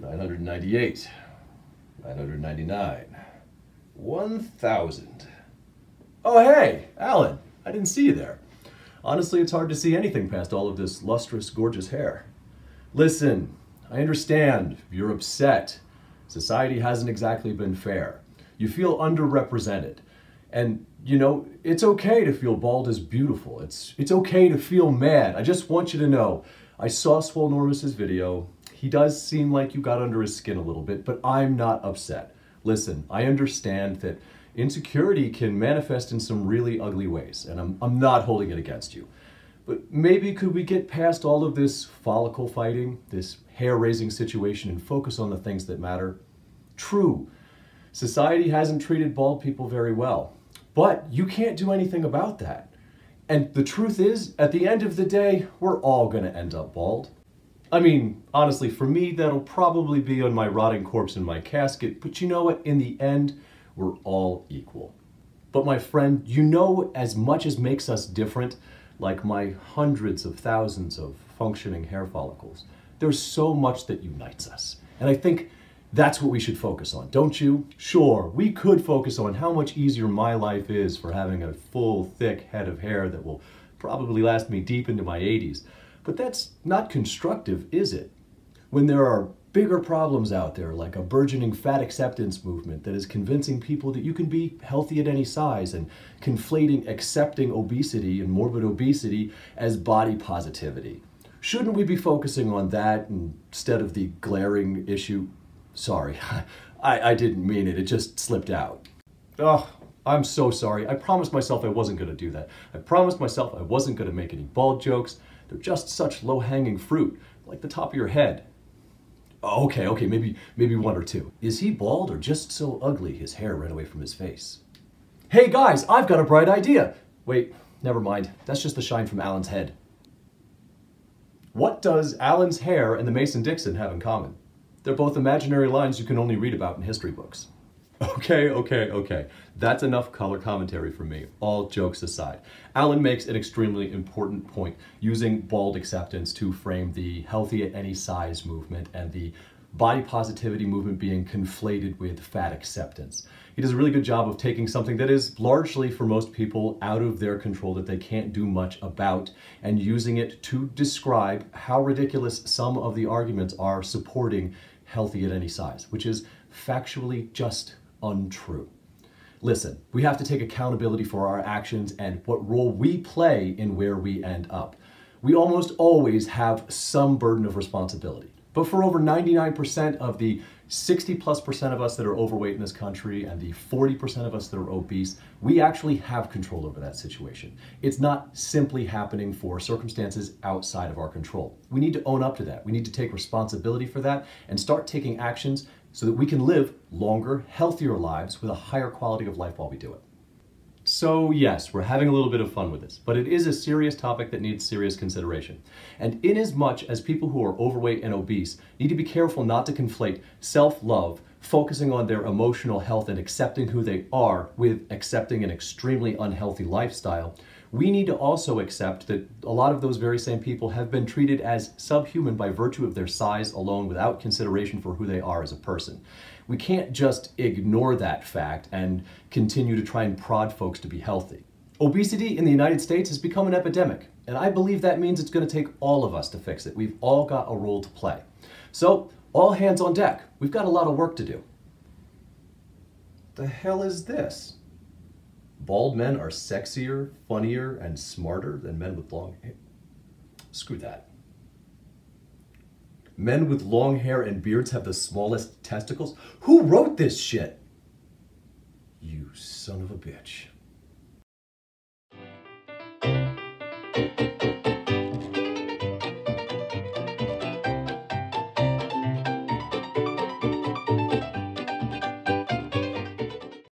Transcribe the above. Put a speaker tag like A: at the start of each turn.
A: 998, 999, 1,000. Oh hey, Alan, I didn't see you there. Honestly, it's hard to see anything past all of this lustrous, gorgeous hair. Listen, I understand you're upset. Society hasn't exactly been fair. You feel underrepresented. And, you know, it's okay to feel bald is beautiful. It's okay to feel mad. I just want you to know, I saw Swolenormous's video. He does seem like you got under his skin a little bit, but I'm not upset. Listen, I understand that insecurity can manifest in some really ugly ways, and I'm not holding it against you. But maybe could we get past all of this follicle fighting, this hair-raising situation, and focus on the things that matter? True, society hasn't treated bald people very well, but you can't do anything about that. And the truth is, at the end of the day, we're all gonna end up bald. I mean, honestly, for me, that'll probably be on my rotting corpse in my casket, but you know what? In the end, we're all equal. But my friend, you know, as much as makes us different, like my hundreds of thousands of functioning hair follicles, there's so much that unites us. And I think that's what we should focus on, don't you? Sure, we could focus on how much easier my life is for having a full, thick head of hair that will probably last me deep into my 80s. But that's not constructive, is it? When there are bigger problems out there, like a burgeoning fat acceptance movement that is convincing people that you can be healthy at any size and conflating accepting obesity and morbid obesity as body positivity. Shouldn't we be focusing on that instead of the glaring issue? Sorry, I didn't mean it, it just slipped out. Oh, I'm so sorry. I promised myself I wasn't gonna do that. I promised myself I wasn't gonna make any bald jokes. They're just such low-hanging fruit, like the top of your head. Okay, maybe one or two. Is he bald or just so ugly his hair ran away from his face? Hey guys, I've got a bright idea. Wait, never mind. That's just the shine from Alan's head. What does Alan's hair and the Mason-Dixon have in common? They're both imaginary lines you can only read about in history books. Okay. That's enough color commentary for me, all jokes aside. Alan makes an extremely important point, using bald acceptance to frame the healthy at any size movement and the body positivity movement being conflated with fat acceptance. He does a really good job of taking something that is largely, for most people, out of their control that they can't do much about, and using it to describe how ridiculous some of the arguments are supporting healthy at any size, which is factually just untrue. Listen, we have to take accountability for our actions and what role we play in where we end up. We almost always have some burden of responsibility. But for over 99% of the 60+% of us that are overweight in this country and the 40% of us that are obese, we actually have control over that situation. It's not simply happening for circumstances outside of our control. We need to own up to that. We need to take responsibility for that and start taking actions so that we can live longer, healthier lives with a higher quality of life while we do it. So yes, we're having a little bit of fun with this, but it is a serious topic that needs serious consideration. And inasmuch as people who are overweight and obese need to be careful not to conflate self-love, focusing on their emotional health and accepting who they are with accepting an extremely unhealthy lifestyle, we need to also accept that a lot of those very same people have been treated as subhuman by virtue of their size alone without consideration for who they are as a person. We can't just ignore that fact and continue to try and prod folks to be healthy. Obesity in the United States has become an epidemic, and I believe that means it's going to take all of us to fix it. We've all got a role to play. So, all hands on deck. We've got a lot of work to do. The hell is this? Bald men are sexier, funnier, and smarter than men with long hair. Screw that. Men with long hair and beards have the smallest testicles? Who wrote this shit? You son of a bitch.